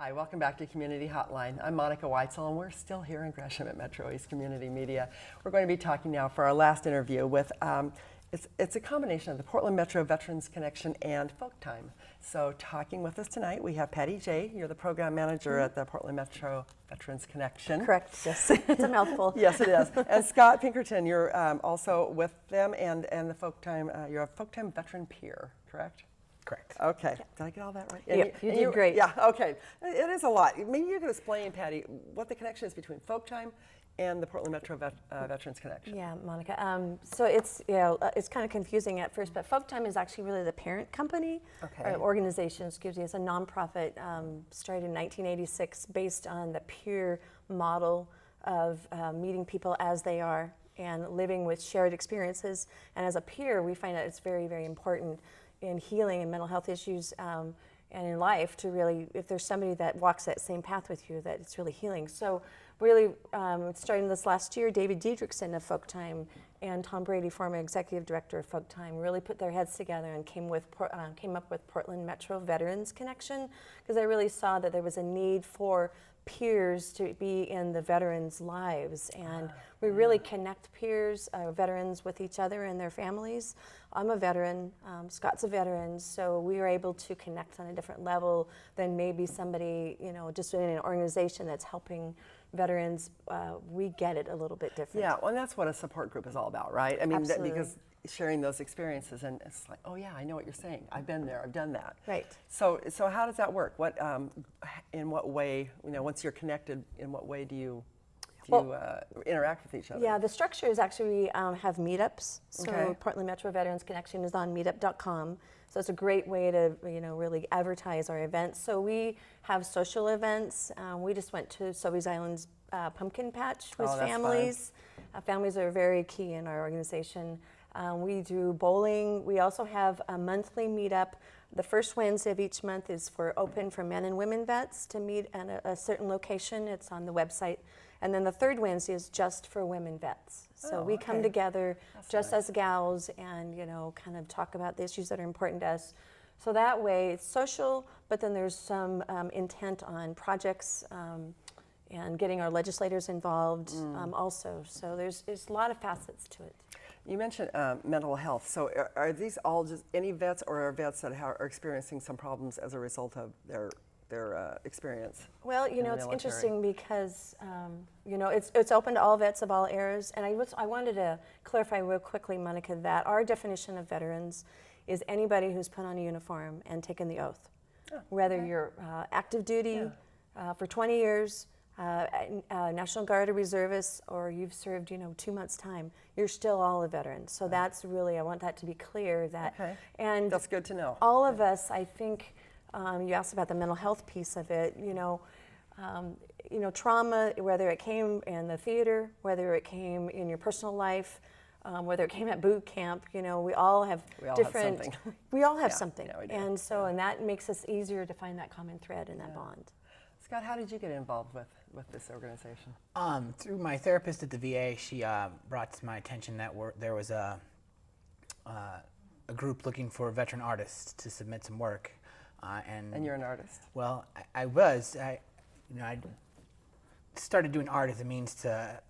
Hi, welcome back to Community Hotline. I'm Monica Weitzel, and we're still here in Gresham at MetroEast Community Media. We're going to be talking now for our last interview with, it's a combination of the Portland Metro Veterans Connection and Folktime. So talking with us tonight, we have Patty J. You're the program manager at the Portland Metro Veterans Connection. Correct, yes. It's a mouthful. Yes, it is. And Scott Pinkerton, you're also with them and the Folktime, you're a Folktime veteran peer, correct? Correct. Okay. Did I get all that right? Yeah, you did great. Yeah, okay. It is a lot. Maybe you could explain, Patty, what the connection is between Folktime and the Portland Metro Veterans Connection. Yeah, Monica. So it's it's kind of confusing at first, but Folktime is actually really the parent company or organization. Excuse me, it's a nonprofit started in 1986, based on the peer model of meeting people as they are and living with shared experiences. And as a peer, we find that it's very, very important in healing and mental health issues and in life to really, if there's somebody that walks that same path with you, that it's really healing. So really, starting this last year, David Diedrichson of Folktime and Tom Brady, former executive director of Folktime, really put their heads together and came up with Portland Metro Veterans Connection, because they really saw that there was a need for peers to be in the veterans' lives, and we really connect peers, veterans with each other and their families. I'm a veteran, Scott's a veteran, so we are able to connect on a different level than maybe somebody, just in an organization that's helping veterans. We get it a little bit different. Yeah, well, and that's what a support group is all about, right? I mean, Absolutely. Because sharing those experiences, and it's like, oh yeah, I know what you're saying. I've been there, I've done that. Right. So how does that work? What, in what way, once you're connected, in what way do you interact with each other? Yeah, the structure is actually we have Meetups. So Okay. Portland Metro Veterans Connection is on meetup.com. So it's a great way to really advertise our events. So we have social events. We just went to Sobeys Island's pumpkin patch with Oh, that's families. Families are very key in our organization. We do bowling. We also have a monthly meetup. The first Wednesday of each month is open for men and women vets to meet at a certain location. It's on the website. And then the third Wednesday is just for women vets. So we come together just as gals and, kind of talk about the issues that are important to us. So that way it's social, but then there's some intent on projects and getting our legislators involved also. So there's a lot of facets to it. You mentioned mental health. So are these all just any vets, or are vets that are experiencing some problems as a result of their experience? Well, it's interesting because, it's open to all vets of all eras. And I wanted to clarify real quickly, Monica, that our definition of veterans is anybody who's put on a uniform and taken the oath. Whether you're active duty for 20 years, National Guard or reservist, or you've served, 2 months' time, you're still all a veteran. So that's really, I want that to be clear. And that's good to know. All of us, I think, you asked about the mental health piece of it. Trauma, whether it came in the theater, whether it came in your personal life, whether it came at boot camp, we all have different. Have something. We all have something, Yeah, we do. and so and that makes us easier to find that common thread and that bond. Scott, how did you get involved with this organization? Through my therapist at the VA, she brought to my attention that there was a group looking for veteran artists to submit some work. And you're an artist? Well, I was. I started doing art as a means to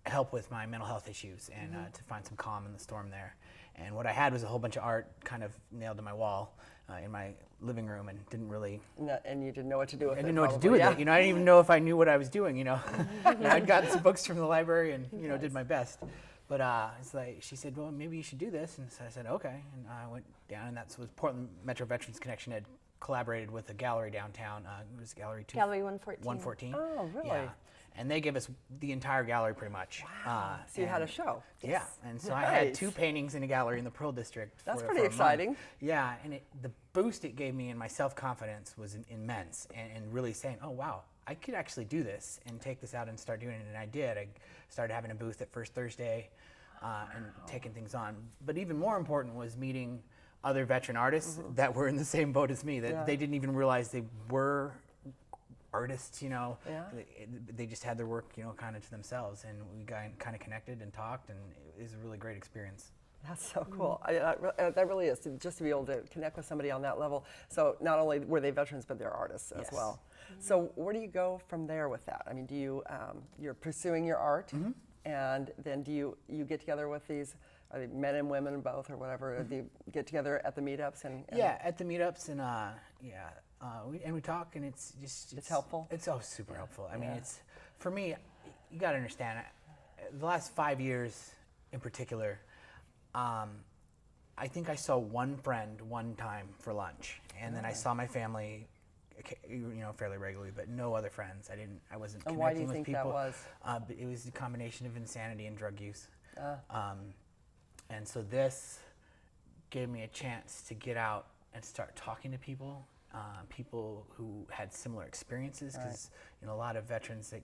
help with my mental health issues and to find some calm in the storm there. And what I had was a whole bunch of art kind of nailed to my wall in my living room, and didn't really. And you didn't know what to do with it. I didn't know what to do with it. I didn't even know if I knew what I was doing. I'd gotten some books from the library and did my best. But it's like she said, well, maybe you should do this, and so I said, okay. And I went down, and that's what Portland Metro Veterans Connection had collaborated with a gallery downtown. It was Gallery 114. 114. Oh, really? Yeah. And they gave us the entire gallery pretty much. Wow. So you had a show. Yeah, and so I had 2 paintings in a gallery in the Pearl District. That's for pretty a exciting. month. Yeah, and the boost it gave me in my self-confidence was immense, and really saying, oh wow, I could actually do this and take this out and start doing it, and I did. I started having a booth at First Thursday and taking things on. But even more important was meeting other veteran artists that were in the same boat as me, that they didn't even realize they were artists, they just had their work, kind of to themselves, and we got kind of connected and talked, and it was a really great experience. That's so cool. That really is, just to be able to connect with somebody on that level. So not only were they veterans, but they're artists as well. So where do you go from there with that? I mean, do you, you're pursuing your art, and then do you get together with these, are they men and women both or whatever? Or do you get together at the meetups? And Yeah, at the meetups, and we talk, and it's helpful? It's super helpful. I mean, it's, for me, you got to understand, the last 5 years in particular, I think I saw one friend one time for lunch, and then I saw my family, fairly regularly, but no other friends. I wasn't And connecting why do you with think people. that was? It was a combination of insanity and drug use. And so this gave me a chance to get out and start talking to people, people who had similar experiences, because a lot of veterans,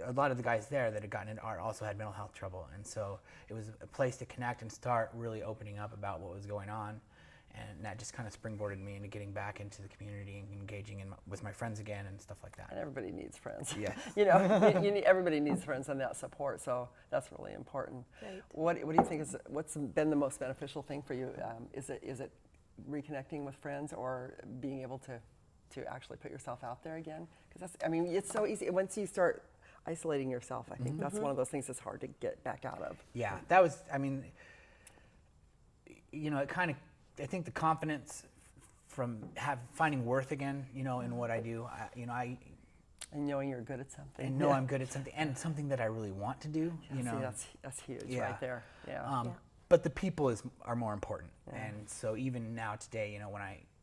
a lot of the guys there that had gotten into art also had mental health trouble, and so it was a place to connect and start really opening up about what was going on, and that just kind of springboarded me into getting back into the community and engaging with my friends again and stuff like that. And everybody needs friends. Yes. Everybody needs friends and that support, so that's really important. Right. What do you think what's been the most beneficial thing for you? Is it reconnecting with friends, or being able to actually put yourself out there again? Because it's so easy once you start isolating yourself. I think that's one of those things that's hard to get back out of. Yeah, that was, it kind of, I think the confidence from finding worth again, in what I do, And knowing you're good at something. and know I'm good at something, and something that I really want to do, See, that's huge right there. Yeah. But the people are more important, and so even now today,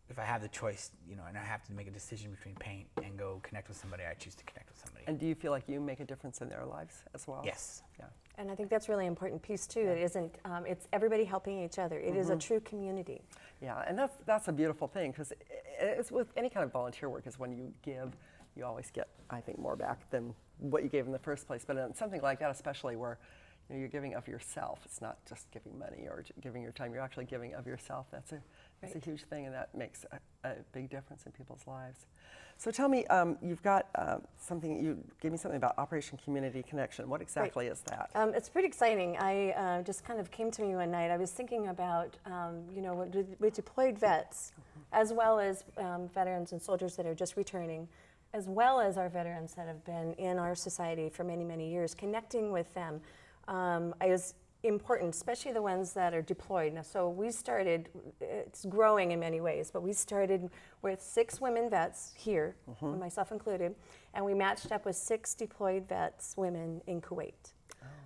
if I have the choice, and I have to make a decision between paint and go connect with somebody, I choose to connect with somebody. And do you feel like you make a difference in their lives as well? Yes. Yeah. And I think that's a really important piece too. It isn't, it's everybody helping each other. It is a true community. Yeah, and that's a beautiful thing, because it's with any kind of volunteer work, is when you give, you always get, I think, more back than what you gave in the first place. But in something like that, especially where you're giving of yourself, it's not just giving money or giving your time, you're actually giving of yourself. That's a huge thing, and that makes a big difference in people's lives. So tell me, you've got something, you gave me something about Operation Community Connection. What exactly is that? It's pretty exciting. I just kind of came to me one night. I was thinking about, with deployed vets, as well as veterans and soldiers that are just returning, as well as our veterans that have been in our society for many, many years, connecting with them is important, especially the ones that are deployed. Now, so we started, it's growing in many ways, but we started with 6 women vets here, myself included, and we matched up with 6 deployed vets, women in Kuwait.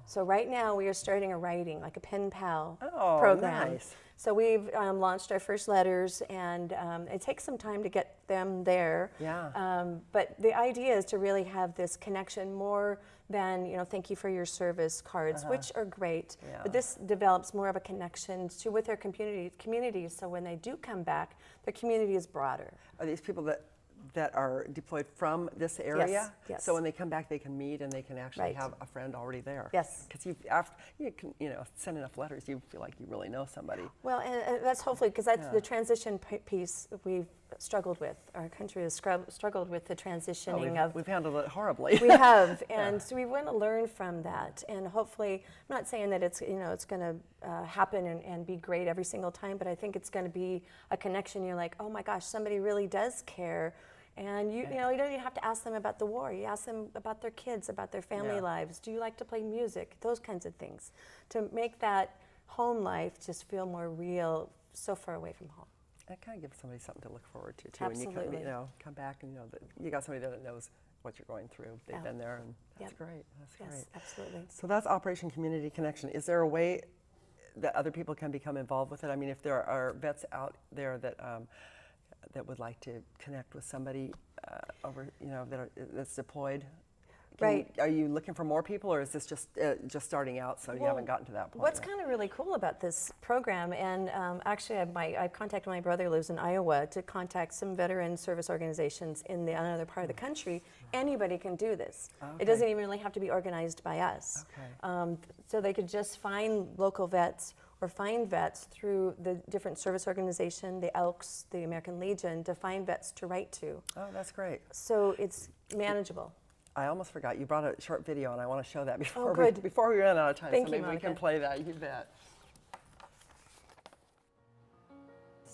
So right now we are starting a writing, like a pen pal program. Nice. So we've launched our first letters, and it takes some time to get them there. Yeah. But the idea is to really have this connection more than, thank you for your service cards, which are great. Yeah. But this develops more of a connection with their communities, so when they do come back, their community is broader. Are these people that are deployed from this area? Yes. So when they come back, they can meet and they can actually Right. have a friend already there. Yes. Because you can send enough letters, you feel like you really know somebody. Well, and that's hopefully, because that's the transition piece we've struggled with. Our country has struggled with the transitioning We've handled it horribly. We have, and so we want to learn from that, and hopefully, I'm not saying that it's it's going to happen and be great every single time, but I think it's going to be a connection. You're like, oh my gosh, somebody really does care, and you don't even have to ask them about the war. You ask them about their kids, about their family lives. Do you like to play music? Those kinds of things, to make that home life just feel more real, so far away from home. That kind of gives somebody something to look forward to too. Absolutely. And you come back and that you got somebody that knows what you're going through. They've been there, and that's great. That's great. Yes, absolutely. So that's Operation Community Connection. Is there a way that other people can become involved with it? I mean, if there are vets out there that that would like to connect with somebody that's deployed. Right. Are you looking for more people, or is this just starting out, so you haven't gotten to that point What's yet? kind of really cool about this program, and actually I've contacted my brother who lives in Iowa to contact some veteran service organizations in another part of the country. Anybody can do this. Okay. It doesn't even really have to be organized by us. Okay. So they could just find local vets or find vets through the different service organization, the Elks, the American Legion, to find vets to write to. Oh, that's great. So it's manageable. I almost forgot. You brought a short video, and I want to show that before good. before we run out of time. Thank so you, maybe we can Monica. play that. You bet.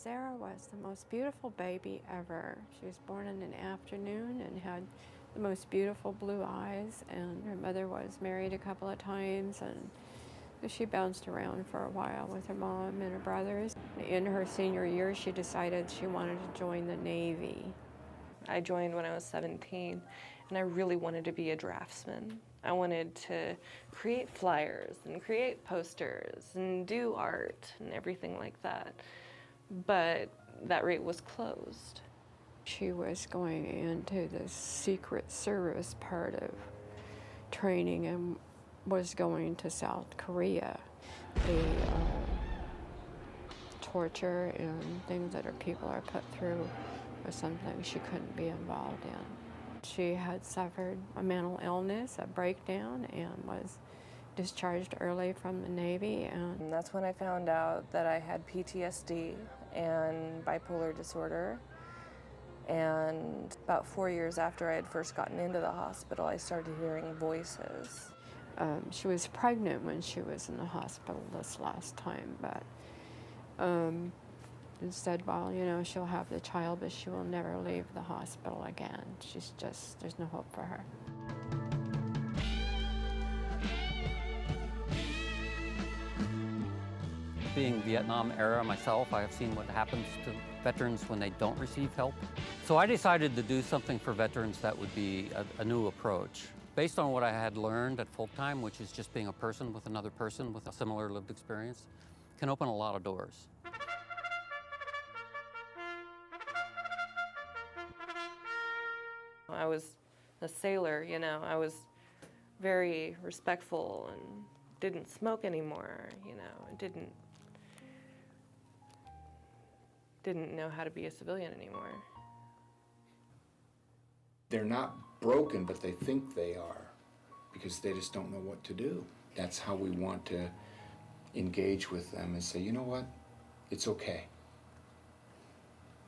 Sarah was the most beautiful baby ever. She was born in an afternoon and had the most beautiful blue eyes, and her mother was married a couple of times, and she bounced around for a while with her mom and her brothers. In her senior year, she decided she wanted to join the Navy. I joined when I was 17, and I really wanted to be a draftsman. I wanted to create flyers and create posters and do art and everything like that. But that rate was closed. She was going into the Secret Service part of training and was going to South Korea. The torture and things that people are put through was something she couldn't be involved in. She had suffered a mental illness, a breakdown, and was discharged early from the Navy. And that's when I found out that I had PTSD and bipolar disorder. And about 4 years after I had first gotten into the hospital, I started hearing voices. She was pregnant when she was in the hospital this last time, but said, well, you know, she'll have the child, but she will never leave the hospital again. She's just, there's no hope for her. Being Vietnam era myself, I have seen what happens to veterans when they don't receive help. So I decided to do something for veterans that would be a new approach. Based on what I had learned at Folktime, which is just being a person with another person with a similar lived experience, can open a lot of doors. I was a sailor, you know. I was very respectful and didn't smoke anymore, you know. I didn't know how to be a civilian anymore. They're not broken, but they think they are because they just don't know what to do. That's how we want to engage with them and say, you know what, it's okay.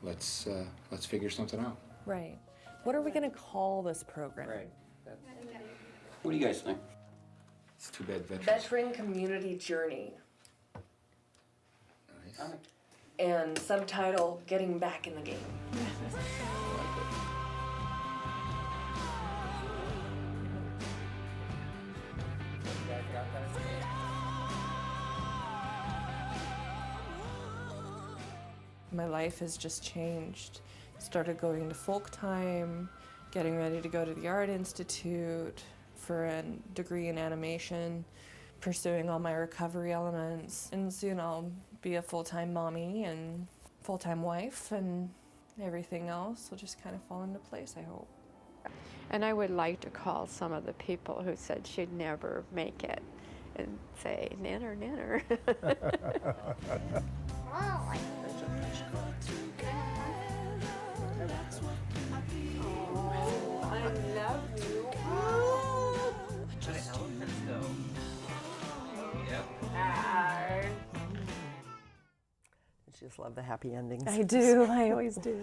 Let's figure something out. Right. What are we going to call this program? Right. What do you guys think? It's too bad veterans. Veteran Community Journey. Nice. And subtitle, Getting Back in the Game. My life has just changed. Started going to Folktime, getting ready to go to the Art Institute for a degree in animation, pursuing all my recovery elements, and soon I'll be a full-time mommy and full-time wife, and everything else will just kind of fall into place, I hope. And I would like to call some of the people who said she'd never make it and say, nanner, nanner. You just love the happy endings. I do, I always do.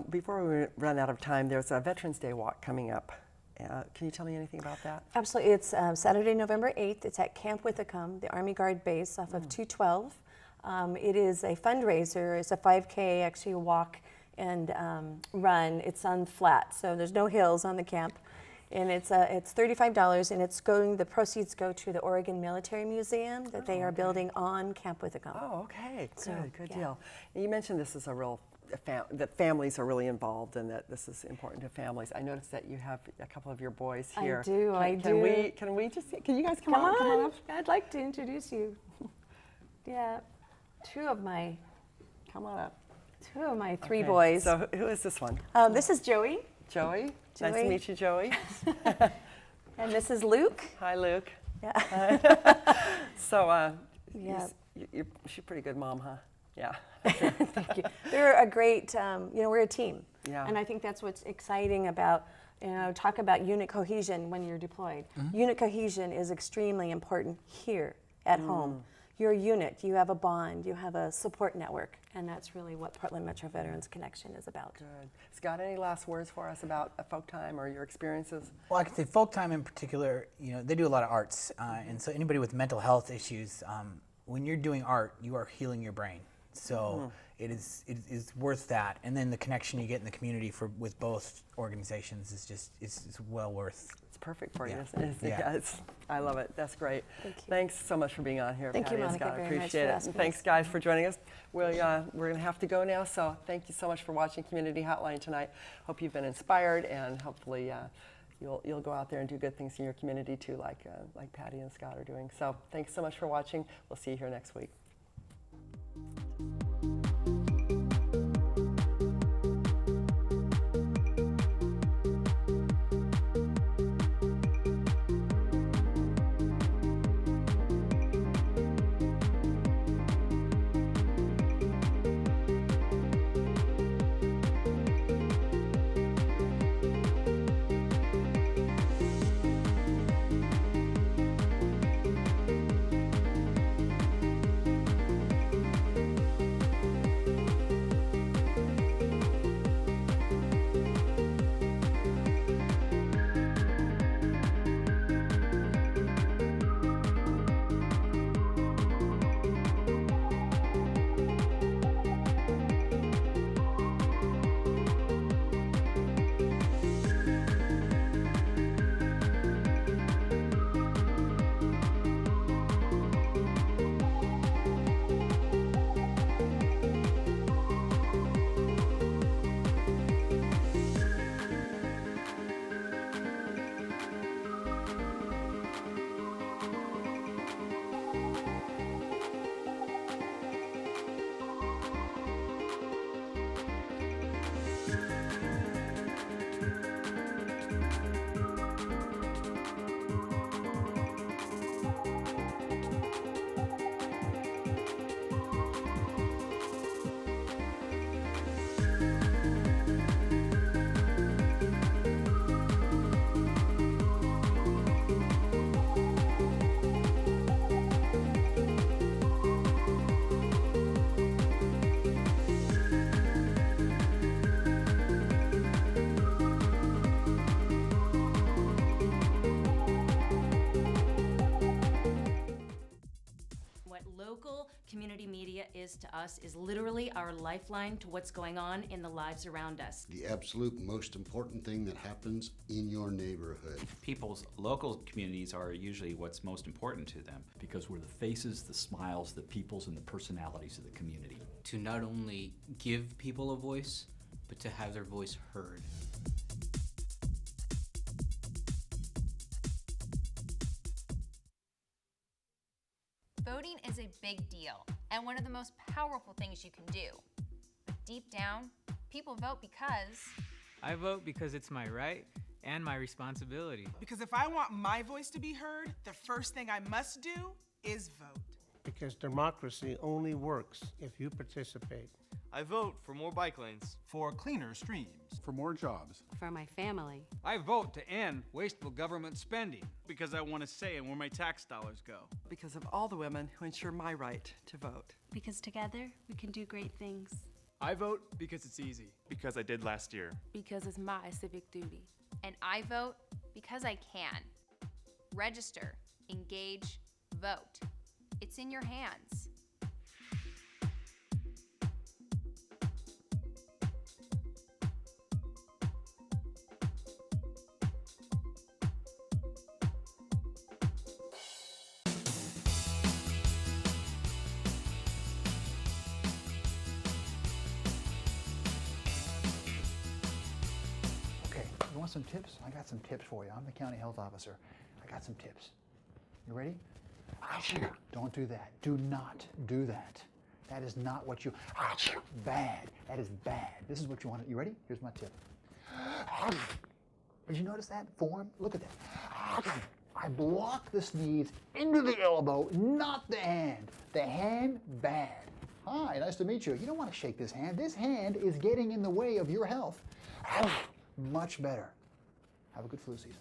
Before we run out of time, there's a Veterans Day walk coming up. Can you tell me anything about that? Absolutely. It's Saturday, November 8th. It's at Camp Withicum, the Army Guard base off of 212. It is a fundraiser. It's a 5K, actually a walk and run. It's on flat, so there's no hills on the camp. And it's $35, and the proceeds go to the Oregon Military Museum that they are building on Camp Withicum. Oh, okay, So, good yeah. deal. And you mentioned this is a real, that families are really involved and that this is important to families. I noticed that you have a couple of your boys here. I do. Can you guys come on up? I'd like to introduce you. Yeah, two of my three Okay. boys. So who is this one? This is Joey, Joey? Nice Joey. to meet you, Joey. and this is Luke. Hi, Luke. Yeah. So, Yeah. she's a pretty good mom, huh? Yeah. Thank you. They're a great, we're a team. Yeah. And I think that's what's exciting about, talk about unit cohesion when you're deployed. Unit cohesion is extremely important here at home. You're a unit, you have a bond, you have a support network, and that's really what Portland Metro Veterans Connection is about. Good. Scott, any last words for us about Folktime or your experiences? Well, I can say Folktime in particular, they do a lot of arts, and so anybody with mental health issues, when you're doing art, you are healing your brain. So it is worth that. And then the connection you get in the community with both organizations is well worth. It's perfect for you, Yeah. isn't it? Yeah. I love it. That's great. Thank you. Thanks so much for being on here, Thank you, Patty and Monica, Scott. very much Appreciate for it. asking And thanks, us. guys, for joining us. We're going to have to go now, so thank you so much for watching Community Hotline tonight. Hope you've been inspired, and hopefully you'll go out there and do good things in your community too, like Patty and Scott are doing. So thanks so much for watching. We'll see you here next week. Community media is to us is literally our lifeline to what's going on in the lives around us. The absolute most important thing that happens in your neighborhood. People's local communities are usually what's most important to them. Because we're the faces, the smiles, the peoples, and the personalities of the community. To not only give people a voice, but to have their voice heard. Voting is a big deal and one of the most powerful things you can do. But deep down, people vote because... I vote because it's my right and my responsibility. Because if I want my voice to be heard, the first thing I must do is vote. Because democracy only works if you participate. I vote for more bike lanes. For cleaner streams. For more jobs. For my family. I vote to end wasteful government spending. Because I want a say in where my tax dollars go. Because of all the women who ensure my right to vote. Because together we can do great things. I vote because it's easy. Because I did last year. Because it's my civic duty. And I vote because I can. Register, engage, vote. It's in your hands. Okay, you want some tips? I got some tips for you. I'm the county health officer. I got some tips. You ready? Don't do that. Do not do that. That is not what you... Bad. That is bad. This is what you want. You ready? Here's my tip. Did you notice that form? Look at that. I block the sneeze into the elbow, not the hand. The hand, bad. Hi, nice to meet you. You don't want to shake this hand. This hand is getting in the way of your health. Much better. Have a good flu season.